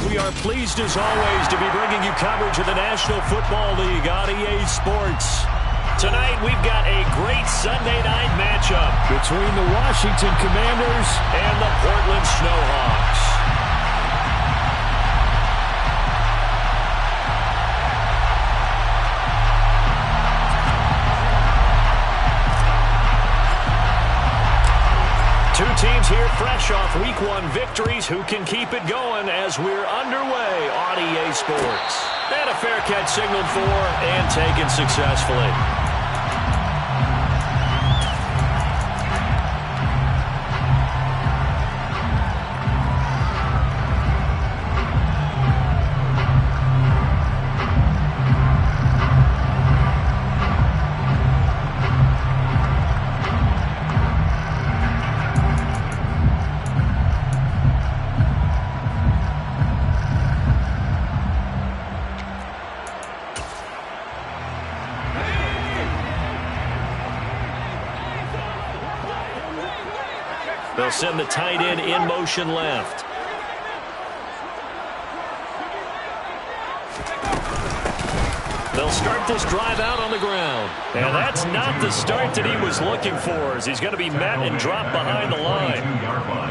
We are pleased as always to be bringing you coverage of the National Football League on EA Sports. Tonight we've got a great Sunday night matchup between the Washington Commanders and the Portland Snowhawks. Two teams here fresh off Week 1 victories who can keep it going as we're underway on EA Sports. And a fair catch signaled for and taken successfully. They'll send the tight end in motion left. They'll start this drive out on the ground. And that's not the start that he was looking for, as he's going to be met and dropped behind the line.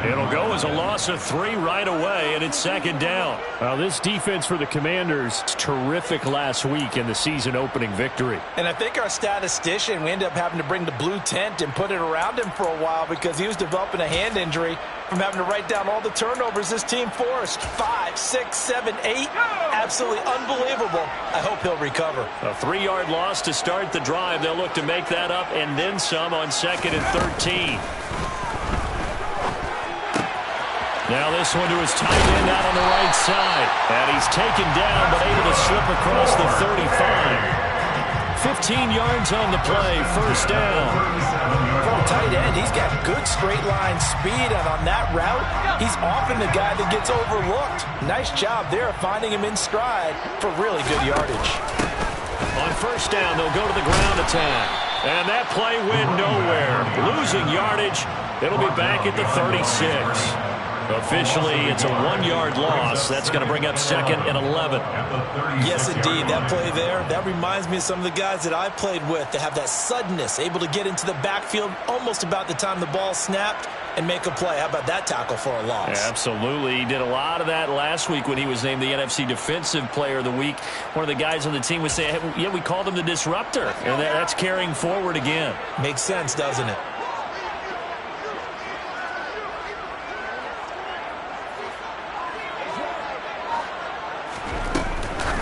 It'll go as a loss of 3 right away, and it's second down. This defense for the Commanders, terrific last week in the season-opening victory. And I think our statistician, we ended up having to bring the blue tent and put it around him for a while because he was developing a hand injury from having to write down all the turnovers this team forced. 5, 6, 7, 8. Absolutely unbelievable. I hope he'll recover. A 3-yard loss to start the drive. They'll look to make that up and then some on 2nd and 13. Now this one to his tight end out on the right side. And he's taken down but able to slip across the 35. 15 yards on the play, first down. For a tight end, he's got good straight line speed, and on that route, he's often the guy that gets overlooked. Nice job there of finding him in stride for really good yardage. On first down, they'll go to the ground attack. And that play went nowhere. Losing yardage. It'll be back at the 36. Officially, it's a 1-yard loss. That's going to bring up 2nd and 11. Yes, indeed. That play there, that reminds me of some of the guys that I played with that have that suddenness, able to get into the backfield almost about the time the ball snapped and make a play. How about that tackle for a loss? Yeah, absolutely. He did a lot of that last week when he was named the NFC Defensive Player of the Week. One of the guys on the team would say, hey, yeah, we called him the disruptor. And that's carrying forward again. Makes sense, doesn't it?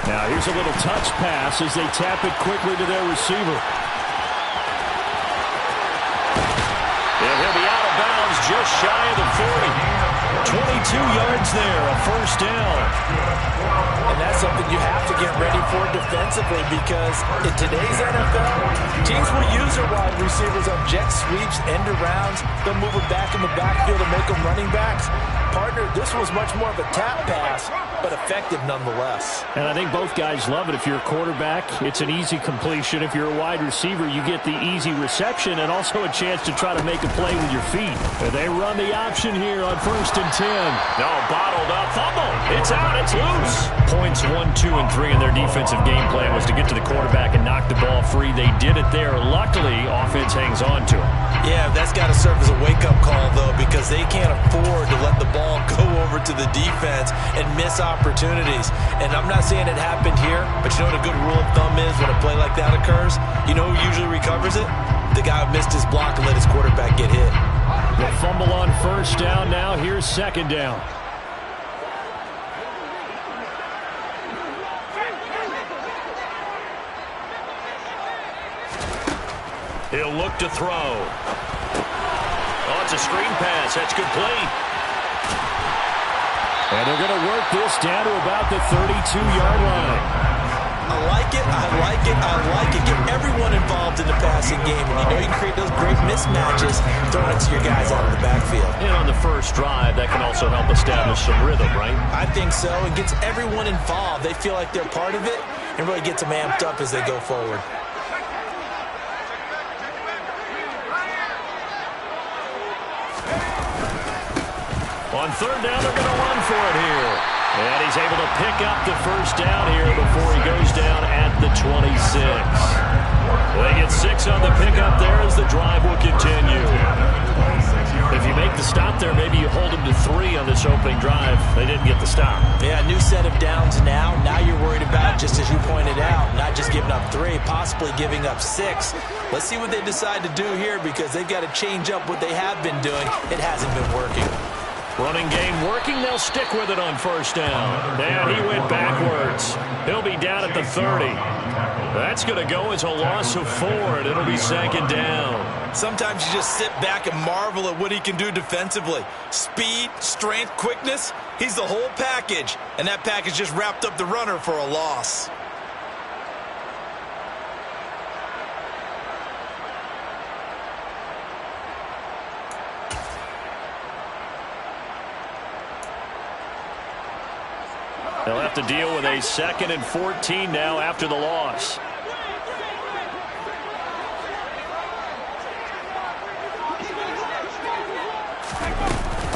Now here's a little touch pass as they tap it quickly to their receiver. And he'll be out of bounds just shy of the 40. 22 yards there, a first down. And that's something you have to get ready for defensively because in today's NFL, teams will use their wide receivers on jet sweeps, end arounds. They'll move them back in the backfield and make them running backs. Partner, this was much more of a tap pass, but effective nonetheless. And I think both guys love it. If you're a quarterback, it's an easy completion. If you're a wide receiver, you get the easy reception and also a chance to try to make a play with your feet. And they run the option here on 1st and 10. No, bottled up, fumble. It's out, it's loose. Points 1, 2, and 3 in their defensive game plan was to get to the quarterback and knock the ball free. They did it there. Luckily, offense hangs on to it. Yeah, that's got to serve as a wake-up call, though, because they can't afford to let the ball go over to the defense and miss opportunities. And I'm not saying it happened here, but you know what a good rule of thumb is when a play like that occurs? You know who usually recovers it? The guy who missed his block and let his quarterback get hit. The fumble on first down now. Here's second down. He'll look to throw. Oh, it's a screen pass. That's complete. And they're going to work this down to about the 32-yard line. I like it, I like it, I like it. Get everyone involved in the passing game. And you know you can create those great mismatches throwing it to your guys out of the backfield. And on the first drive, that can also help establish some rhythm, right? I think so. It gets everyone involved. They feel like they're part of it and really gets them amped up as they go forward. On third down, they're going to run for it here. And he's able to pick up the first down here before he goes down at the 26. They get 6 on the pickup there as the drive will continue. If you make the stop there, maybe you hold them to 3 on this opening drive. They didn't get the stop. Yeah, new set of downs now. Now you're worried about, just as you pointed out, not just giving up 3, possibly giving up 6. Let's see what they decide to do here because they've got to change up what they have been doing. It hasn't been working. Running game working. They'll stick with it on first down. And he went backwards. He'll be down at the 30. That's going to go as a loss of 4, and it'll be second down. Sometimes you just sit back and marvel at what he can do defensively. Speed, strength, quickness, he's the whole package. And that package just wrapped up the runner for a loss. They'll have to deal with a 2nd and 14 now after the loss.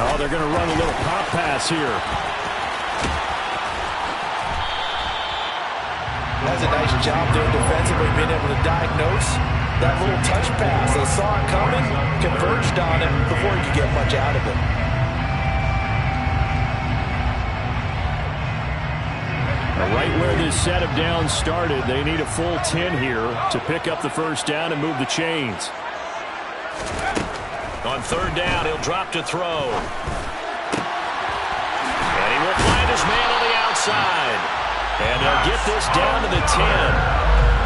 Oh, they're going to run a little pop pass here. That's a nice job there defensively, being able to diagnose that little touch pass. They saw it coming, converged on it before he could get much out of it. Right where this set of downs started, they need a full 10 here to pick up the first down and move the chains. On third down, he'll drop to throw. And he will find his man on the outside. And they'll get this down to the 10.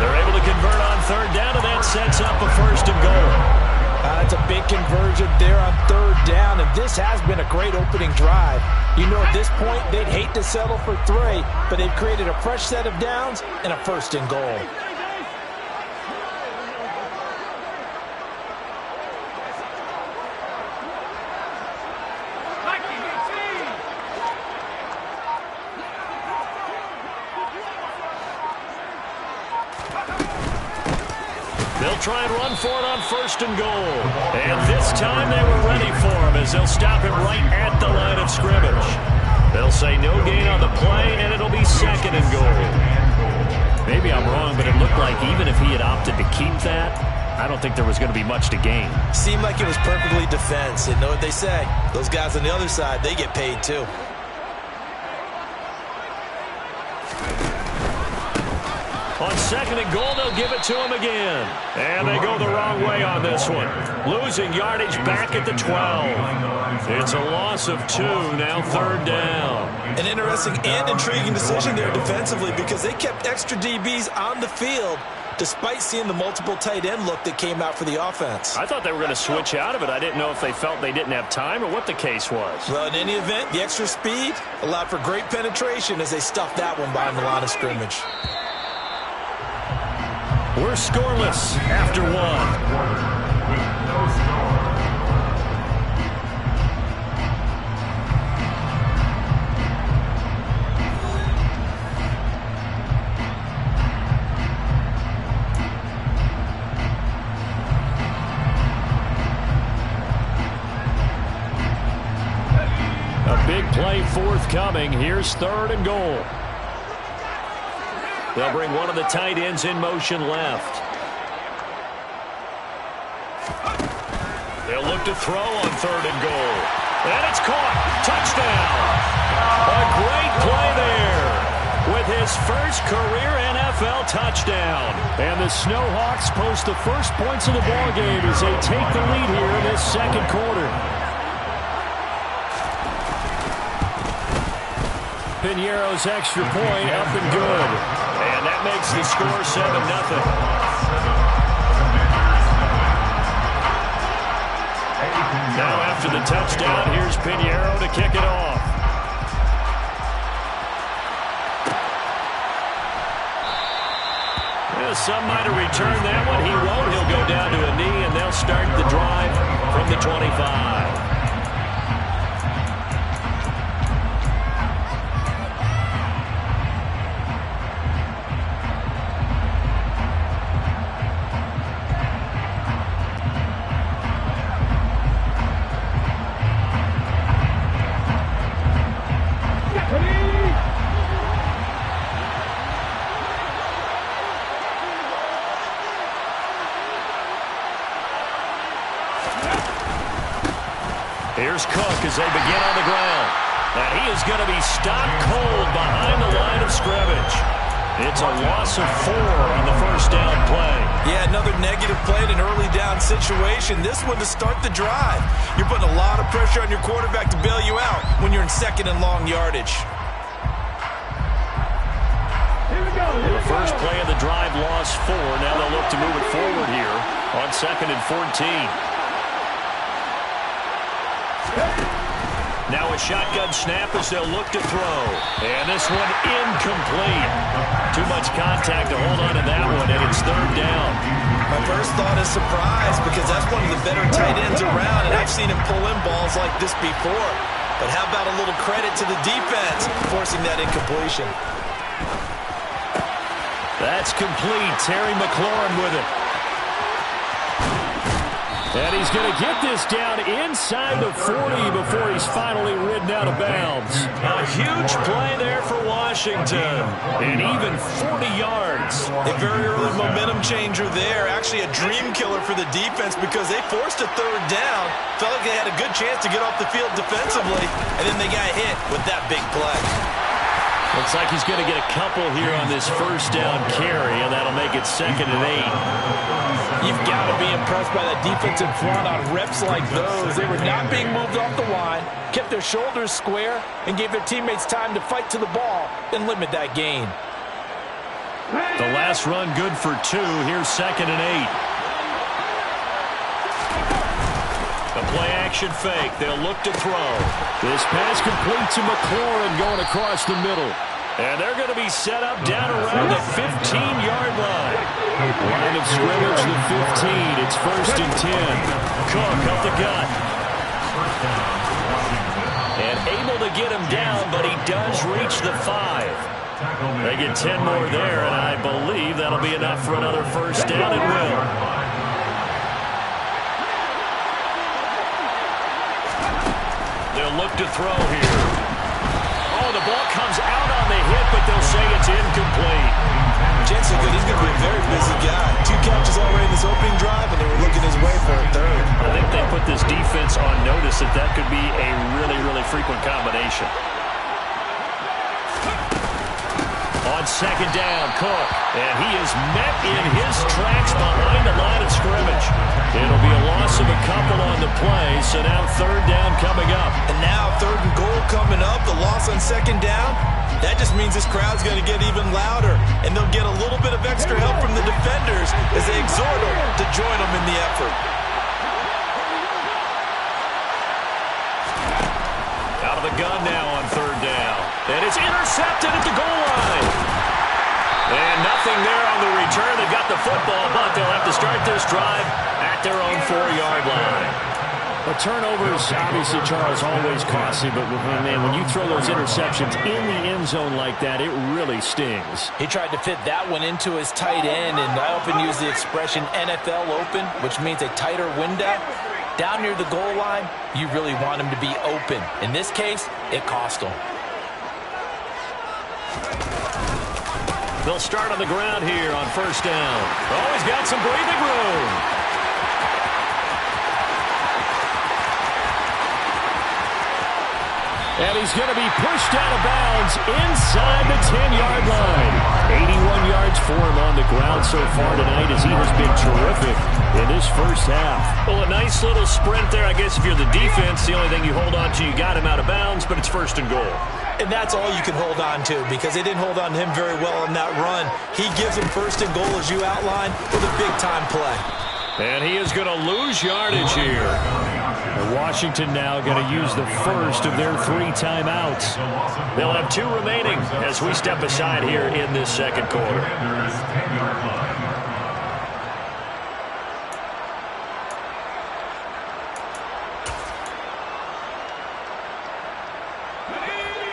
They're able to convert on third down, and that sets up a 1st and goal. That's a big conversion there on third down, and this has been a great opening drive. You know, at this point, they'd hate to settle for 3, but they've created a fresh set of downs and a 1st and goal. They'll try and run for it on 1st and goal. And this time they were ready for him as they'll stop him right at the line of scrimmage. They'll say no gain on the play, and it'll be 2nd and goal. Maybe I'm wrong, but it looked like even if he had opted to keep that, I don't think there was going to be much to gain. Seemed like it was perfectly defense. And know what they say? Those guys on the other side, they get paid too. On 2nd and goal, they'll give it to him again. And they go the wrong way on this one. Losing yardage back at the 12. It's a loss of 2, now 3rd down. An interesting and intriguing decision there defensively because they kept extra DBs on the field despite seeing the multiple tight end look that came out for the offense. I thought they were going to switch out of it. I didn't know if they felt they didn't have time or what the case was. Well, in any event, the extra speed allowed for great penetration as they stuffed that one behind the line of scrimmage. We're scoreless after 1. A big play forthcoming. Here's 3rd and goal. They'll bring one of the tight ends in motion left. They'll look to throw on 3rd and goal. And it's caught. Touchdown. A great play there with his first career NFL touchdown. And the Snowhawks post the first points of the ballgame as they take the lead here in this 2nd quarter. Piñeiro's extra point up and good. And that makes the score 7-0. Now after the touchdown, here's Piñeiro to kick it off. Yeah, some might have returned that one. He won't. He'll go down to a knee, and they'll start the drive from the 25. Here's Cook as they begin on the ground. And he is going to be stopped cold behind the line of scrimmage. It's a loss of 4 on the first down play. Yeah, another negative play in an early down situation. This one to start the drive. You're putting a lot of pressure on your quarterback to bail you out when you're in second and long yardage. The first play of the drive lost 4. Now they'll look to move it forward here on 2nd and 14. Now a shotgun snap as they'll look to throw. And this one incomplete. Too much contact to hold on to that one, and it's 3rd down. My first thought is surprise because that's one of the better tight ends around, and I've seen him pull in balls like this before. But how about a little credit to the defense forcing that incompletion? That's complete. Terry McLaurin with it. And he's going to get this down inside the 40 before he's finally ridden out of bounds. A huge play there for Washington. And even 40 yards. A very early momentum changer there. Actually a dream killer for the defense because they forced a 3rd down. Felt like they had a good chance to get off the field defensively. And then they got hit with that big play. Looks like he's going to get a couple here on this first down carry, and that'll make it 2nd and 8. You've got to be impressed by that defense in front on reps like those. They were not being moved off the line, kept their shoulders square, and gave their teammates time to fight to the ball and limit that gain. The last run good for 2. Here's 2nd and 8. The play-action fake. They'll look to throw. This pass complete to McLaurin going across the middle. And they're going to be set up down around the 15-yard line. Line of scrimmage, the 15. It's 1st and 10. Cook up the gut. And able to get him down, but he does reach the 5. They get 10 more there, and I believe that'll be enough for another first down. It will. They'll look to throw here. Oh, the ball comes out on the hit, but they'll say it's incomplete. Jensen good. He's going to be a very busy guy. 2 catches already in this opening drive, and they were looking his way for a 3rd. I think they put this defense on notice that could be a really, really frequent combination. On 2nd down, Cook. And he is met in his tracks behind the line of scrimmage. It'll be a loss of a couple on the play, so now 3rd down coming up. And now 3rd and goal coming up, the loss on 2nd down. That just means this crowd's going to get even louder, and they'll get a little bit of extra help from the defenders as they exhort them to join them in the effort. Out of the gun now on 3rd down. And it's intercepted at the goal line. And nothing there on the return. They've got the football, but they'll have to start this drive at their own 4-yard line. But turnovers, obviously, Charles, always costly. But, man, when you throw those interceptions in the end zone like that, it really stings. He tried to fit that one into his tight end, and I often use the expression NFL open, which means a tighter window. Down near the goal line, you really want him to be open. In this case, it cost him. They'll start on the ground here on 1st down. Oh, he's got some breathing room. And he's going to be pushed out of bounds inside the 10-yard line. 81 yards for him on the ground so far tonight as he has been terrific in this first half. Well, a nice little sprint there. I guess if you're the defense, the only thing you hold on to, you got him out of bounds, but it's 1st and goal. And that's all you can hold on to because they didn't hold on to him very well on that run. He gives them 1st and goal, as you outlined, with a big-time play. And he is going to lose yardage here. Washington now going to use the first of their 3 timeouts. They'll have 2 remaining as we step aside here in this 2nd quarter.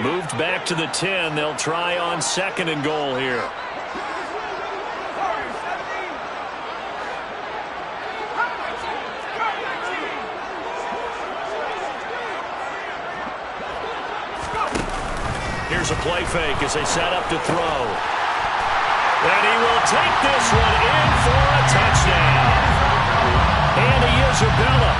Moved back to the 10. They'll try on 2nd and goal here. Here's a play fake as they set up to throw. And he will take this one in for a touchdown. Andy Isabella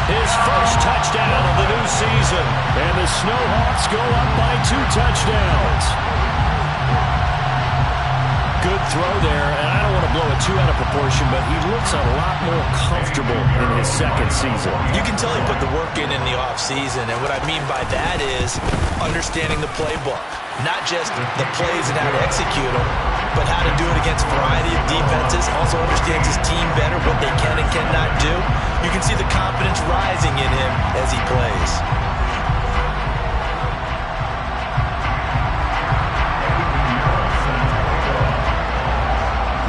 His first touchdown of the new season. And the Snowhawks go up by 2 touchdowns. Good throw there, and I don't want to blow it too out of proportion, but he looks a lot more comfortable in his second season. You can tell he put the work in the offseason, and what I mean by that is understanding the playbook. Not just the plays and how to execute them, but how to do it against a variety of defenses. Also understands his team better, what they can and cannot do. You can see the confidence rising in him as he plays.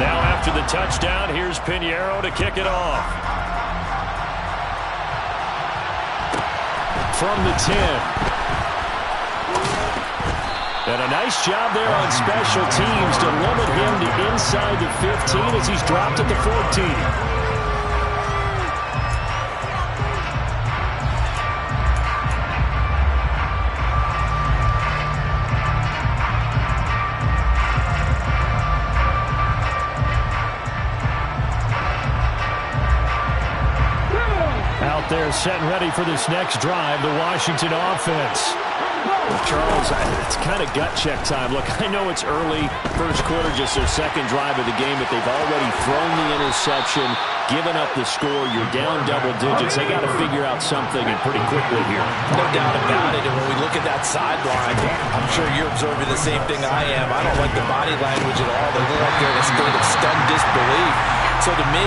Now after the touchdown, here's Pinheiro to kick it off. From the 10. And a nice job there on special teams to limit him to inside the 15 as he's dropped at the 14. They're set and ready for this next drive, the Washington offense. Well, Charles, it's kind of gut check time. Look, I know it's early, first quarter, just their second drive of the game, but they've already thrown the interception, given up the score. You're down double digits. They got to figure out something, and pretty quickly here. No doubt about it. And when we look at that sideline, I'm sure you're observing the same thing I am. I don't like the body language at all. They look like they're in a state of stunned disbelief. So to me,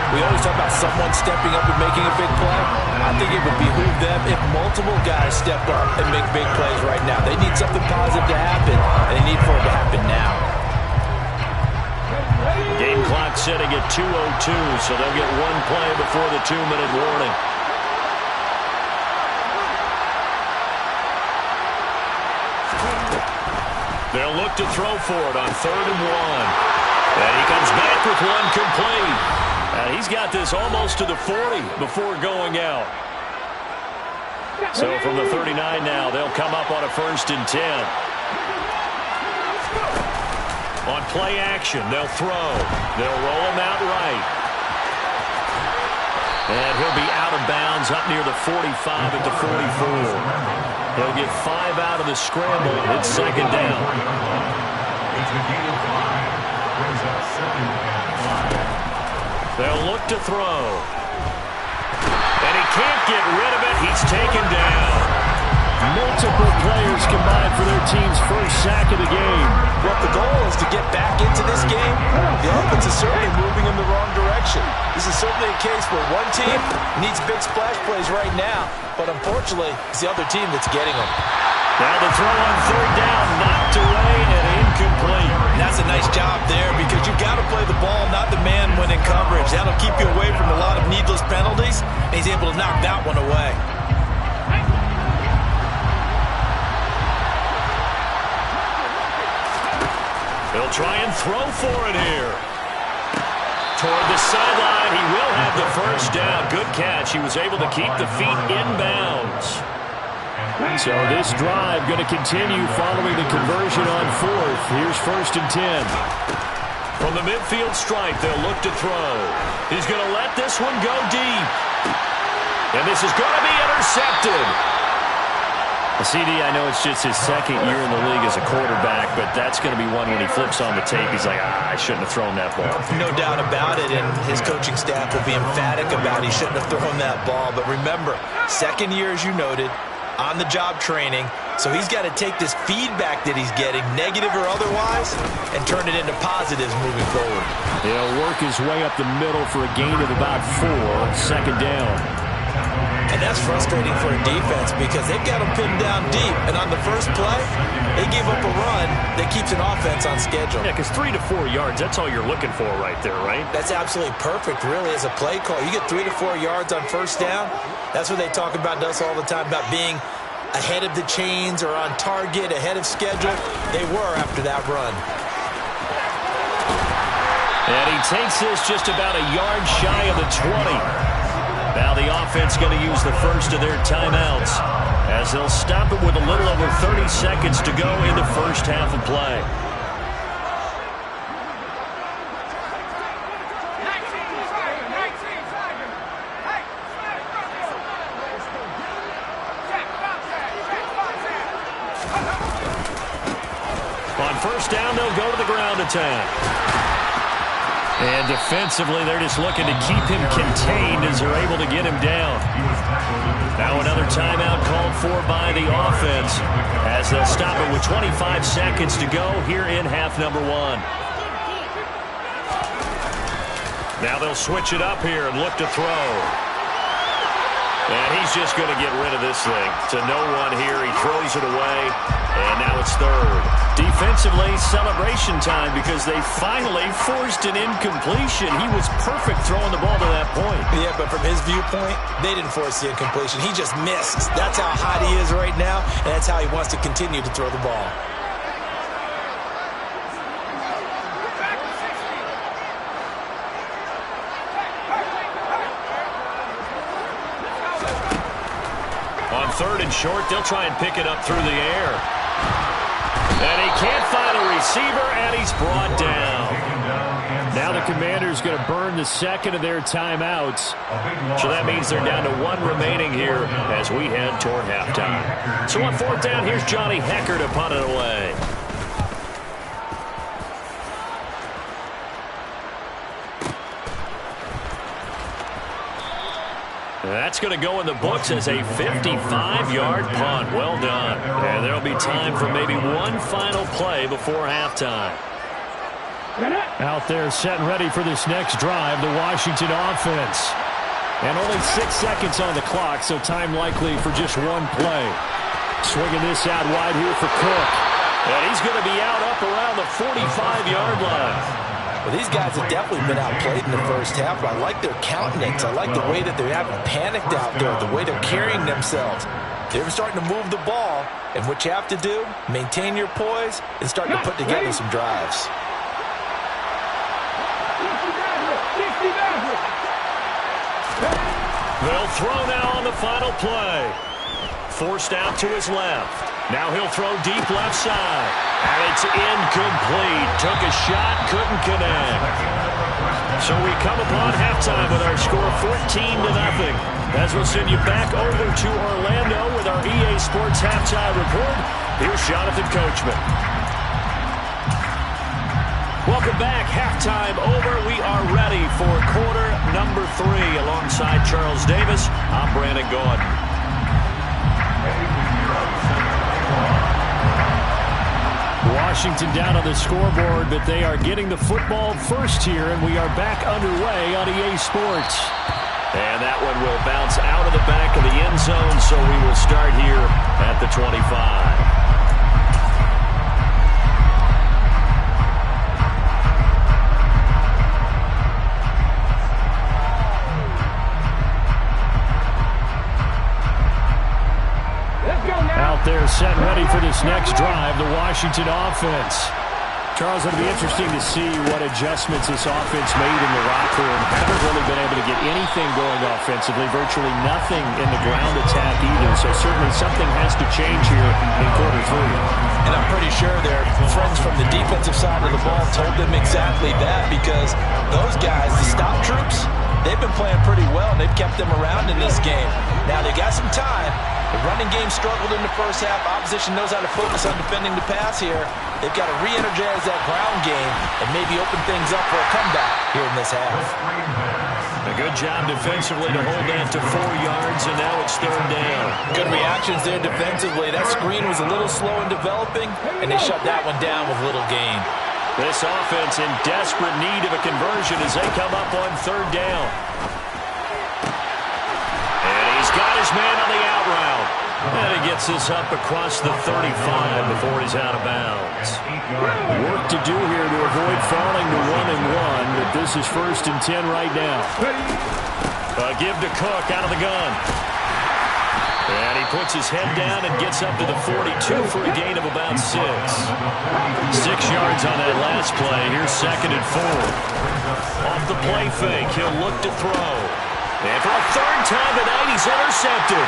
we always talk about someone stepping up and making a big play. I think it would behoove them if multiple guys step up and make big plays right now. They need something positive to happen, and they need for it to happen now. Game clock setting at 2:02, so they'll get one play before the 2-minute warning. They'll look to throw for it on 3rd and 1. And he comes back with one complete. And he's got this almost to the 40 before going out. So from the 39 now, they'll come up on a 1st and 10. On play action, they'll throw. They'll roll him out right. And he'll be out of bounds up near the 45 at the 44. He'll get 5 out of the scramble. It's 2nd down. They'll look to throw. And he can't get rid of it. He's taken down. Multiple players combined for their team's first sack of the game. Well, the goal is to get back into this game. The offense is certainly moving in the wrong direction. This is certainly a case where one team needs big splash plays right now, but unfortunately, it's the other team that's getting them. Now the throw on 3rd down, knocked away and incomplete. And that's a nice job there because you've got to play the ball, not the man when in coverage. That'll keep you away from a lot of needless penalties, and he's able to knock that one away. He'll try and throw for it here. Toward the sideline, he will have the 1st down. Good catch. He was able to keep the feet in bounds. So this drive going to continue following the conversion on 4th. Here's 1st and 10. From the midfield stripe, they'll look to throw. He's going to let this one go deep. And this is going to be intercepted. CD, I know it's just his 2nd year in the league as a quarterback, but that's going to be one when he flips on the tape. He's like, I shouldn't have thrown that ball. No doubt about it, and his coaching staff will be emphatic about he shouldn't have thrown that ball. But remember, 2nd year, as you noted, on-the-job training, so he's got to take this feedback that he's getting, negative or otherwise, and turn it into positives moving forward. He'll work his way up the middle for a gain of about 4, 2nd down. And that's frustrating for a defense because they've got him pinned down deep, and on the first play, they gave up a run that keeps an offense on schedule. Yeah, because 3 to 4 yards, that's all you're looking for right there, right? That's absolutely perfect, really, as a play call. You get 3 to 4 yards on 1st down. That's what they talk about to us all the time, about being ahead of the chains or on target, ahead of schedule. They were after that run. And he takes this just about a yard shy of the 20. Now the offense going to use the first of their timeouts as they'll stop it with a little over 30 seconds to go in the first half of play. first down, they'll go to the ground attack. And defensively, they're just looking to keep him contained as they're able to get him down. Now another timeout called for by the offense as they'll stop it with 25 seconds to go here in half number 1. Now they'll switch it up here and look to throw. And he's just going to get rid of this thing to no one here. He throws it away, and now it's third. Defensively, celebration time because they finally forced an incompletion. He was perfect throwing the ball to that point. Yeah, but from his viewpoint, they didn't force the incompletion. He just missed. That's how hot he is right now, and that's how he wants to continue to throw the ball. On third and short, they'll try and pick it up through the air. And he can't find a receiver, and he's brought down. Now the Commanders going to burn the second of their timeouts. So that means they're down to 1 remaining here as we head toward halftime. So on fourth down, here's Johnny Hekker to punt it away. That's going to go in the books as a 55-yard punt. Well done. And there'll be time for maybe one final play before halftime. Out there set and ready for this next drive, the Washington offense. And only 6 seconds on the clock, so time likely for just one play. Swinging this out wide here for Cook. And he's going to be out up around the 45-yard line. Well, these guys have definitely been outplayed in the first half, but I like their countenance. I like the way that they haven't panicked out there, the way they're carrying themselves. They're starting to move the ball, and what you have to do, maintain your poise and start to put together some drives. They'll throw now on the final play. Forced out to his left. Now he'll throw deep left side. And it's incomplete. Took a shot, couldn't connect. So we come upon halftime with our score 14-0. As we'll send you back over to Orlando with our EA Sports Halftime Report. Here's Jonathan Coachman. Welcome back. Halftime over. We are ready for quarter number 3 alongside Charles Davis. I'm Brandon Gaudin. Washington down on the scoreboard, but they are getting the football first here, and we are back underway on EA Sports. And that one will bounce out of the back of the end zone, so we will start here at the 25. They're set and ready for this next drive, the Washington offense. Charles, it'll be interesting to see what adjustments this offense made in the locker room. Haven't really been able to get anything going offensively, virtually nothing in the ground attack either. So certainly something has to change here in quarter 3. And I'm pretty sure their friends from the defensive side of the ball told them exactly that, because those guys, the stop troops, they've been playing pretty well, and they've kept them around in this game. Now, they got some time. The running game struggled in the first half. Opposition knows how to focus on defending the pass here. They've got to re-energize that ground game and maybe open things up for a comeback here in this half. A good job defensively to hold that to 4 yards, and now it's third down. Good reactions there defensively. That screen was a little slow in developing, and they shut that one down with little gain. This offense in desperate need of a conversion as they come up on third down. And he's got his man on the out route. And he gets this up across the 35 before he's out of bounds. Work to do here to avoid falling to 1-1, but this is 1st and 10 right now. Give to Cook out of the gun. And he puts his head down and gets up to the 42 for a gain of about 6. 6 yards on that last play. Here's 2nd and 4. Off the play fake, he'll look to throw. And for a third time tonight, he's intercepted.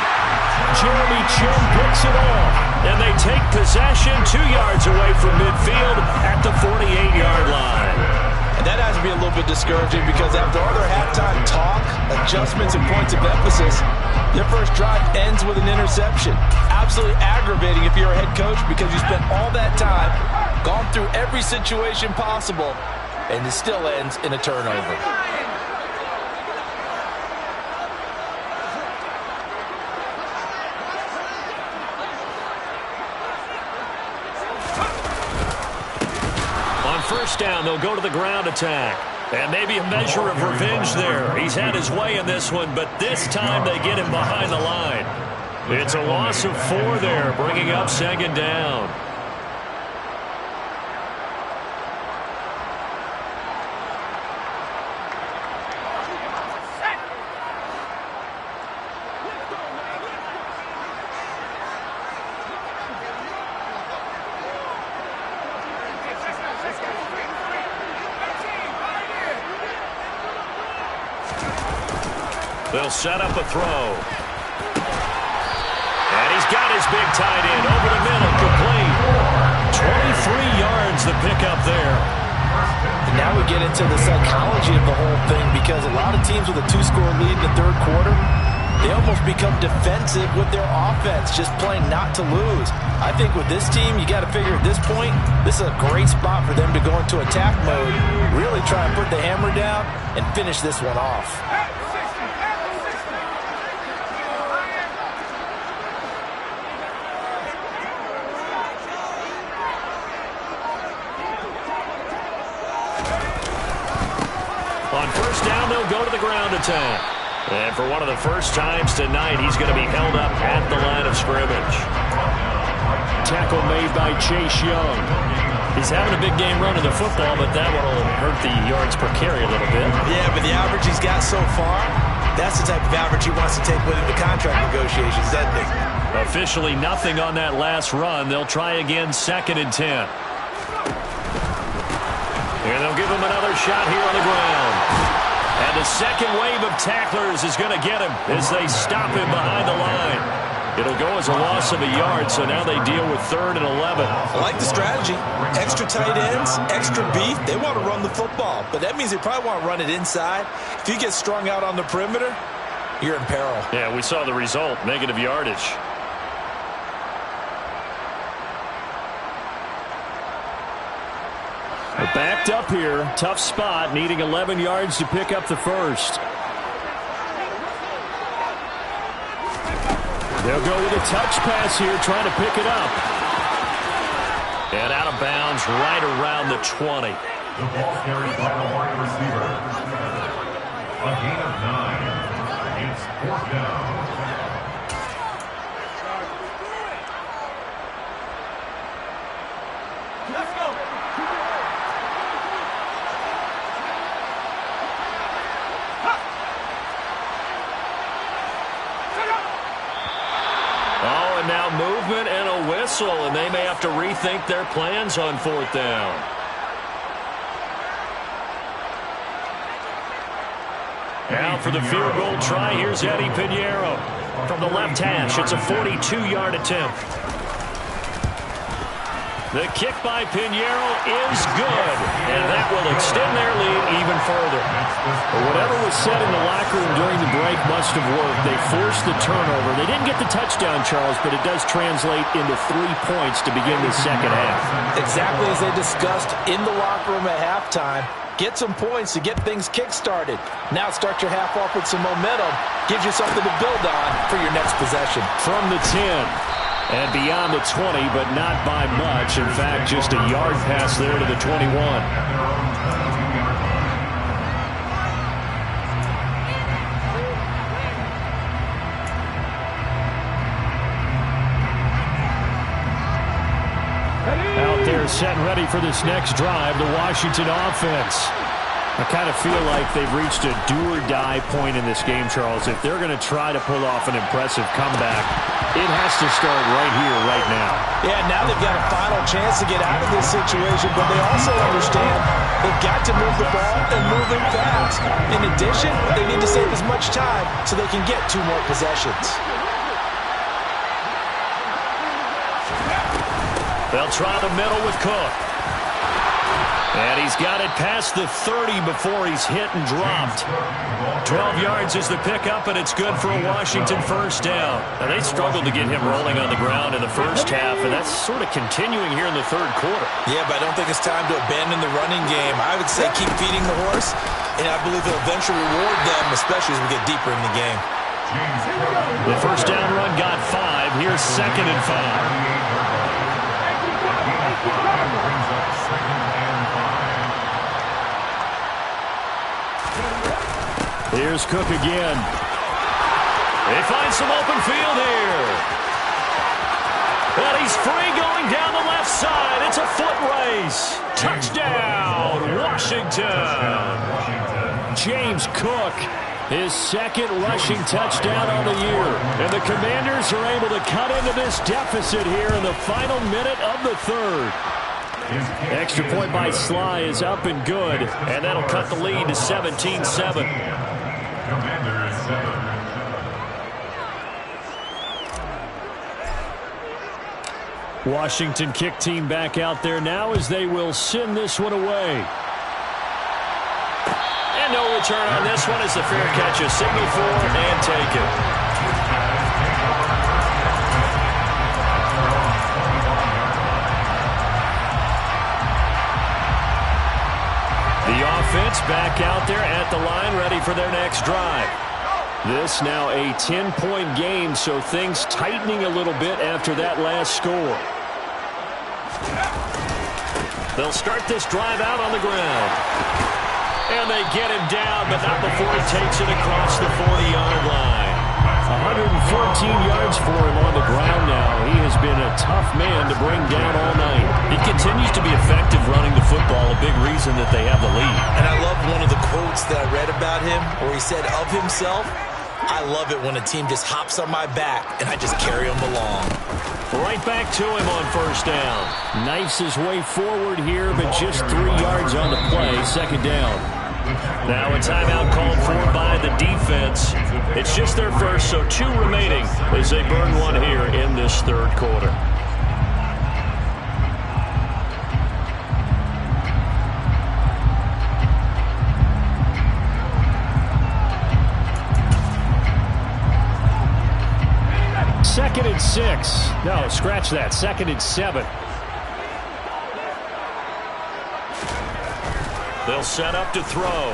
Jeremy Chinn picks it off. And they take possession 2 yards away from midfield at the 48-yard line. And that has to be a little bit discouraging, because after all their halftime talk, adjustments, and points of emphasis, their first drive ends with an interception. Absolutely aggravating if you're a head coach, because you spent all that time gone through every situation possible, and it still ends in a turnover. On first down, they'll go to the ground attack. And maybe a measure of revenge there. He's had his way in this one, but this time they get him behind the line. It's a loss of 4 there, bringing up second down. They'll set up a throw. And he's got his big tight end over the middle, complete. 23 yards the pickup there. And now we get into the psychology of the whole thing, because a lot of teams with a 2-score lead in the third quarter, they almost become defensive with their offense, just playing not to lose. I think with this team, you got to figure at this point, this is a great spot for them to go into attack mode, really try and put the hammer down and finish this one off. On first down, they'll go to the ground attack. And for one of the first times tonight, he's going to be held up at the line of scrimmage. Tackle made by Chase Young. He's having a big game running the football, but that one will hurt the yards per carry a little bit. Yeah, but the average he's got so far, that's the type of average he wants to take with him to contract negotiations, doesn't he? Officially nothing on that last run. They'll try again, 2nd and 10. And they'll give him another shot here on the ground. And the second wave of tacklers is going to get him as they stop him behind the line. It'll go as a loss of a yard, so now they deal with 3rd and 11. I like the strategy. Extra tight ends, extra beef. They want to run the football, but that means they probably want to run it inside. If you get strung out on the perimeter, you're in peril. Yeah, we saw the result, negative yardage. They're backed up here. Tough spot, needing 11 yards to pick up the first. They'll go with a touch pass here, trying to pick it up. And out of bounds right around the 20. The ball carried by the wide receiver. A gain of 9. It's 4th down. Let's go. Oh, and now movement and a whistle, and they may have to rethink their plans on 4th down. Now for the field goal try, here's Eddie Pinheiro. From the left hash, it's a 42-yard attempt. The kick by Pinheiro is good, and that will extend their lead even further. But whatever was said in the locker room during the break must have worked. They forced the turnover. They didn't get the touchdown, Charles, but it does translate into 3 points to begin the second half. Exactly as they discussed in the locker room at halftime. Get some points to get things kick-started. Now start your half off with some momentum. Gives you something to build on for your next possession. From the 10. And beyond the 20, but not by much. In fact, just a yard pass there to the 21. Out there set and ready for this next drive, the Washington offense. I kind of feel like they've reached a do-or-die point in this game, Charles. If they're going to try to pull off an impressive comeback, it has to start right here, right now. Yeah, now they've got a final chance to get out of this situation, but they also understand they've got to move the ball and move it fast. In addition, they need to save as much time so they can get 2 more possessions. They'll try the middle with Cook. And he's got it past the 30 before he's hit and dropped. 12 yards is the pickup, and it's good for a Washington first down. Now, they struggled to get him rolling on the ground in the first half, and that's sort of continuing here in the third quarter. Yeah, but I don't think it's time to abandon the running game. I would say keep feeding the horse, and I believe it'll eventually reward them, especially as we get deeper in the game. The first down run got 5. Here's 2nd and 5. Here's Cook again. They find some open field here. And he's free going down the left side. It's a foot race. Touchdown, Washington. James Cook, his 2nd rushing touchdown on the year. And the Commanders are able to cut into this deficit here in the final minute of the 3rd. Extra point by Sly is up and good, and that'll cut the lead to 17-7. Commanders 7. Washington kick team back out there now as they will send this one away. And no return on this one as the fair catch is signaled for and taken. The offense back out there at the line, ready for their next drive. This now a 10-point game, so things tightening a little bit after that last score. They'll start this drive out on the ground. And they get him down, but not before he takes it across the 40-yard line. 114 yards for him on the ground now. He has been a tough man to bring down all night. He continues to be effective running the football, a big reason that they have the lead. And I love one of the quotes that I read about him where he said of himself, I love it when a team just hops on my back and I just carry them along. Right back to him on first down. Knifes his way forward here, but just 3 yards on the play. 2nd down. Now a timeout called for by the defense. It's just their first, so 2 remaining as they burn one here in this 3rd quarter. Second and 6. No, scratch that. 2nd and 7. They'll set up to throw.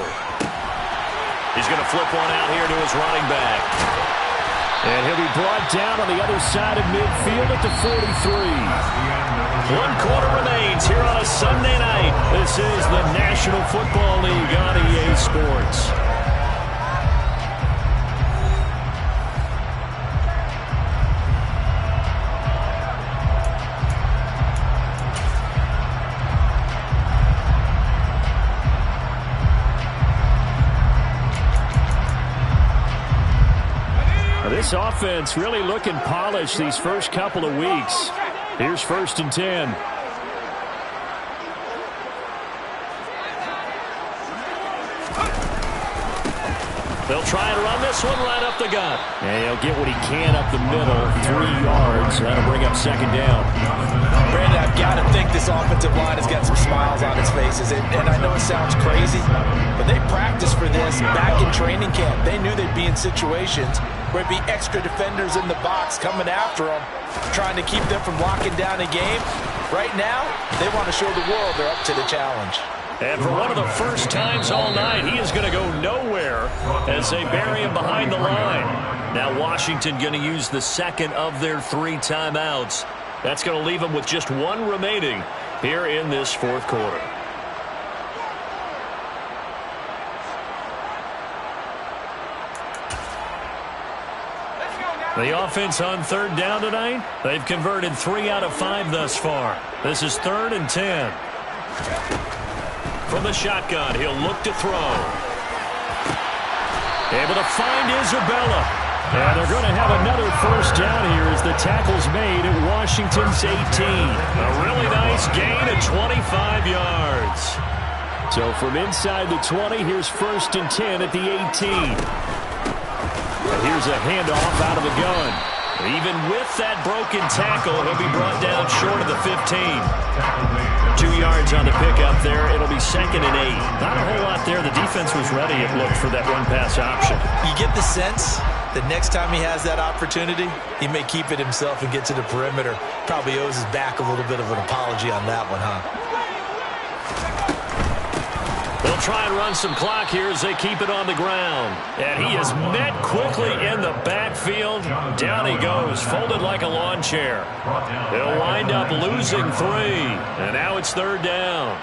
He's going to flip one out here to his running back. And he'll be brought down on the other side of midfield at the 43. 1 quarter remains here on a Sunday night. This is the National Football League on EA Sports. This offense really looking polished these first couple of weeks. Here's 1st and 10. They'll try and run this one right up the gut. And he'll get what he can up the middle, 3 yards. That'll bring up 2nd down. Brandon, I've got to think this offensive line has got some smiles on its faces. And I know it sounds crazy, but they practiced for this back in training camp. They knew they'd be in situations where it'd be extra defenders in the box coming after them, trying to keep them from locking down a game. Right now, they want to show the world they're up to the challenge. And for one of the first times all night, he is going to go nowhere as they bury him behind the line. Now Washington going to use the 2nd of their 3 timeouts. That's going to leave them with just 1 remaining here in this 4th quarter. The offense on 3rd down tonight, they've converted 3 out of 5 thus far. This is 3rd and 10. From the shotgun, he'll look to throw. Able to find Isabella. And they're going to have another first down here as the tackle's made at Washington's 18. A really nice gain of 25 yards. So from inside the 20, here's 1st and 10 at the 18. And here's a handoff out of the gun. Even with that broken tackle, he'll be brought down short of the 15. 2 yards on the pickup there. It'll be 2nd and 8. Not a whole lot there. The defense was ready, it looked, for that run-pass option. You get the sense that next time he has that opportunity, he may keep it himself and get to the perimeter. Probably owes his back a little bit of an apology on that one, huh? They'll try and run some clock here as they keep it on the ground. And he is met quickly in the backfield. Down he goes, folded like a lawn chair. He'll wind up losing 3. And now it's 3rd down.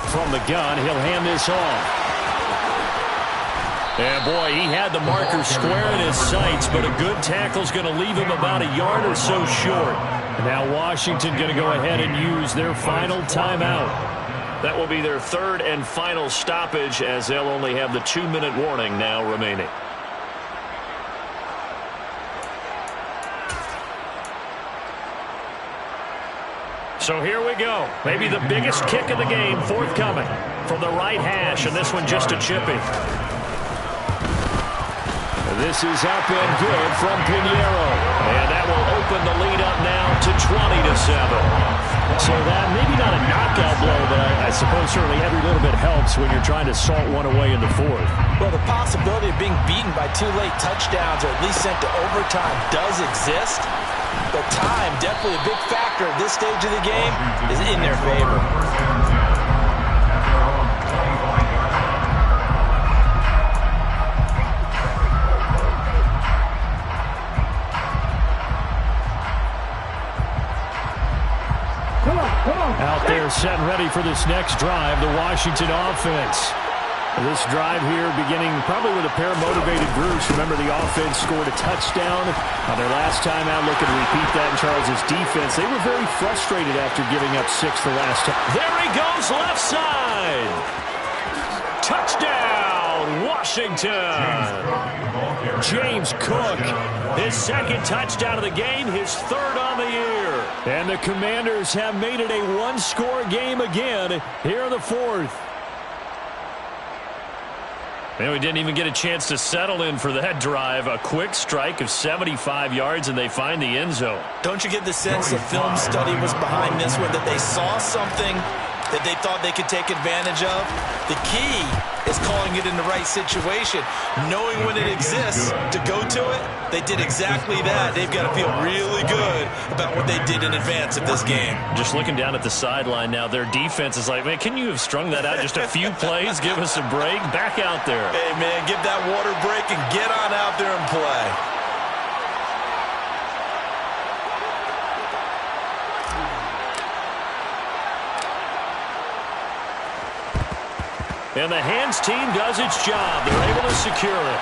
From the gun, he'll hand this off. And boy, he had the marker square in his sights, but a good tackle's going to leave him about a yard or so short. And now Washington going to go ahead and use their final timeout. That will be their 3rd and final stoppage, as they'll only have the 2-minute warning now remaining. So here we go. Maybe the biggest kick of the game forthcoming from the right hash, and this one just a chippy. This is up and good from Pinheiro. And that will open the lead up now to 20-7. So that, maybe not a knockout blow, but I suppose certainly every little bit helps when you're trying to salt one away in the 4th. Well, the possibility of being beaten by 2 late touchdowns or at least sent to overtime does exist. But time, definitely a big factor at this stage of the game, is in their favor. Out there set and ready for this next drive, the Washington offense. This drive here beginning probably with a pair of motivated groups. Remember, the offense scored a touchdown on their last time out. Looking to repeat that in Charles' defense. They were very frustrated after giving up 6 the last time. There he goes, left side. Touchdown, Washington. James Cook, his 2nd touchdown of the game, his 3rd on the year. And the Commanders have made it a 1-score game again here in the 4th. And we didn't even get a chance to settle in for that drive. A quick strike of 75 yards, and they find the end zone. Don't you get the sense the film study was behind this one, that they saw something that they thought they could take advantage of? The key is calling it in the right situation. Knowing when it exists to go to it, they did exactly that. They've got to feel really good about what they did in advance of this game. Just looking down at the sideline now, their defense is like, man, can you have strung that out just a few plays? Give us a break. Back out there. Hey, man, give that water break and get on out there and play. And the hands team does its job. They're able to secure it.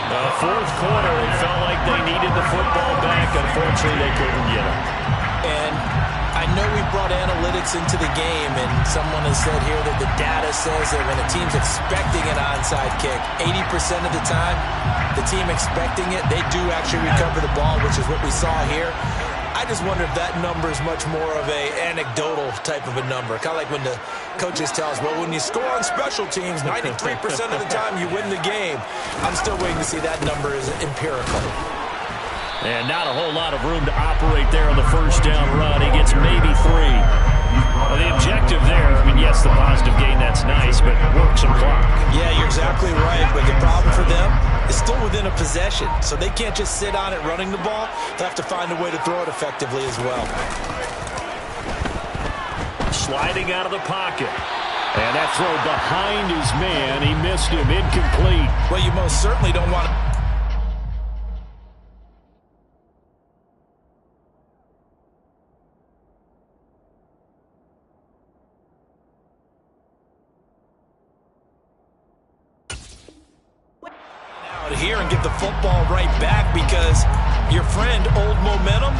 The 4th quarter, it felt like they needed the football back. Unfortunately, they couldn't get it. And I know we brought analytics into the game, and someone has said here that the data says that when a team's expecting an onside kick, 80% of the time, the team expecting it, they do actually recover the ball, which is what we saw here. I just wonder if that number is much more of a anecdotal type of a number. Kind of like when the coaches tell us, well, when you score on special teams, 93% of the time you win the game. I'm still waiting to see that number is empirical. And not a whole lot of room to operate there on the 1st down run. He gets maybe 3. Well, the objective there, I mean, yes, the positive gain, that's nice, but work some clock. Yeah, you're exactly right, but the problem for them is still within a possession, so they can't just sit on it running the ball. They'll have to find a way to throw it effectively as well. Sliding out of the pocket. And that throw behind his man, he missed him, incomplete. Well, you most certainly don't want to... here and get the football right back, because your friend, Old Momentum,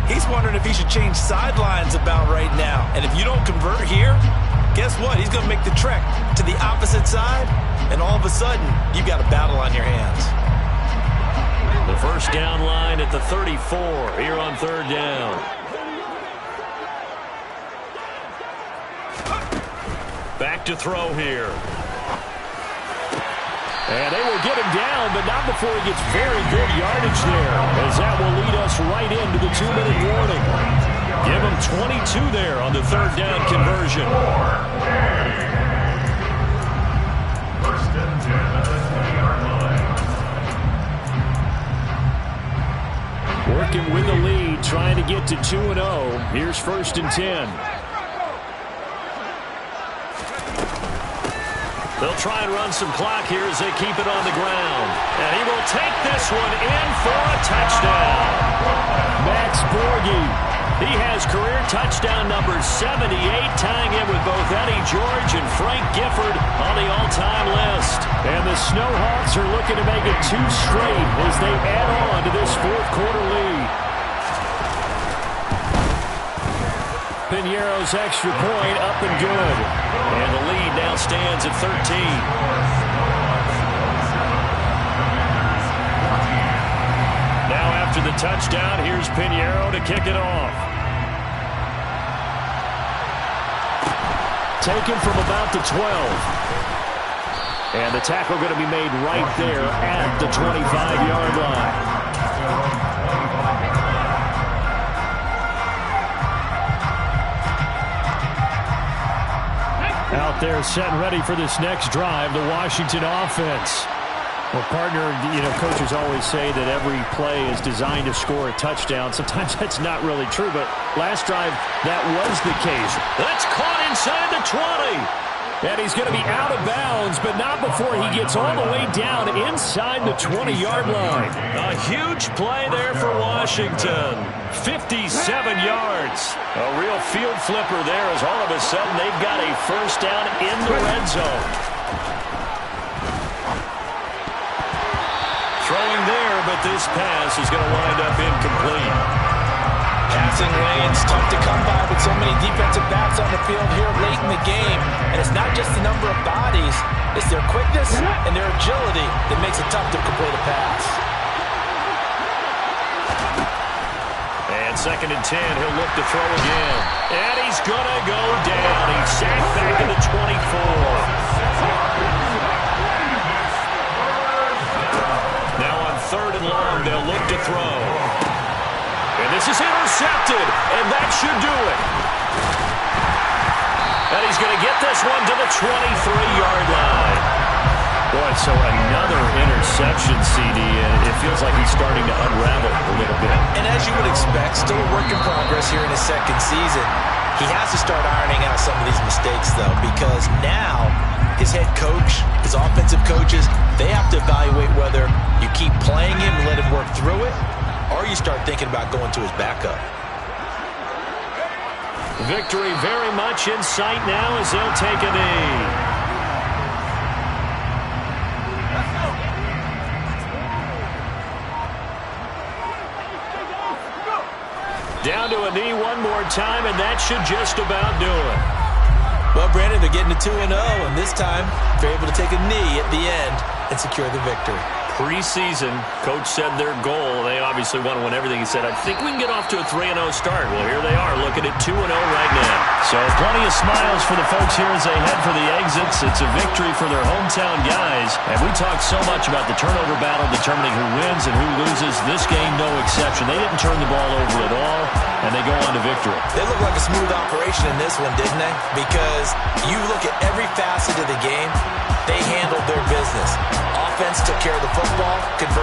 he's wondering if he should change sidelines about right now. And if you don't convert here, guess what? He's going to make the trek to the opposite side, and all of a sudden, you've got a battle on your hands. The first down line at the 34 here on third down. Back to throw here. And they will get him down, but not before he gets very good yardage there, as that will lead us right into the 2-minute warning. Give him 22 there on the third down conversion. First and 10 at the 20-yard line. Working with the lead, trying to get to 2-0. Here's first and 10. They'll try and run some clock here as they keep it on the ground. And he will take this one in for a touchdown. Max Borghi. He has career touchdown number 78, tying in with both Eddie George and Frank Gifford on the all-time list. And the Snowhawks are looking to make it 2 straight as they add on to this fourth quarter lead. Piñeiro's extra point up and good. And the lead now stands at 13. Now after the touchdown, here's Piñeiro to kick it off. Taken from about the 12. And the tackle going to be made right there at the 25-yard line. Out there set and ready for this next drive, the Washington offense. Well, partner, coaches always say that every play is designed to score a touchdown. Sometimes that's not really true, but last drive, that was the case. That's caught inside the 20. And he's going to be out of bounds, but not before he gets all the way down inside the 20-yard line. A huge play there for Washington. 57 yards. A real field flipper there as all of a sudden they've got a first down in the red zone. Throwing there, but this pass is going to wind up incomplete. Passing lanes tough to come by with so many defensive backs on the field here late in the game. And it's not just the number of bodies, it's their quickness and their agility that makes it tough to complete a pass. And second and 10, he'll look to throw again. And he's going to go down. He's sacked back to the 24. Now on third and long, they'll look to throw. And this is intercepted, and that should do it. And he's going to get this one to the 23-yard line. Boy, so another interception, CD, and it feels like he's starting to unravel a little bit. And as you would expect, still a work in progress here in his second season. He has to start ironing out some of these mistakes, though, because now his head coach, his offensive coaches, they have to evaluate whether you keep playing him and let him work through it, or you start thinking about going to his backup. Victory very much in sight now as they'll take a knee. Down to a knee one more time, and that should just about do it. Well, Brandon, they're getting to 2-0, and this time they're able to take a knee at the end and secure the victory. Preseason, coach said their goal, they obviously want to win everything. He said, I think we can get off to a 3-0 start. Well, here they are looking at 2-0 right now. So plenty of smiles for the folks here as they head for the exits. It's a victory for their hometown guys. And we talked so much about the turnover battle determining who wins and who loses. This game, no exception. They didn't turn the ball over at all, and they go on to victory. They look like a smooth operation in this one, didn't they? Because you look at every facet of the game, they handled their business. Offense took care of the football, converted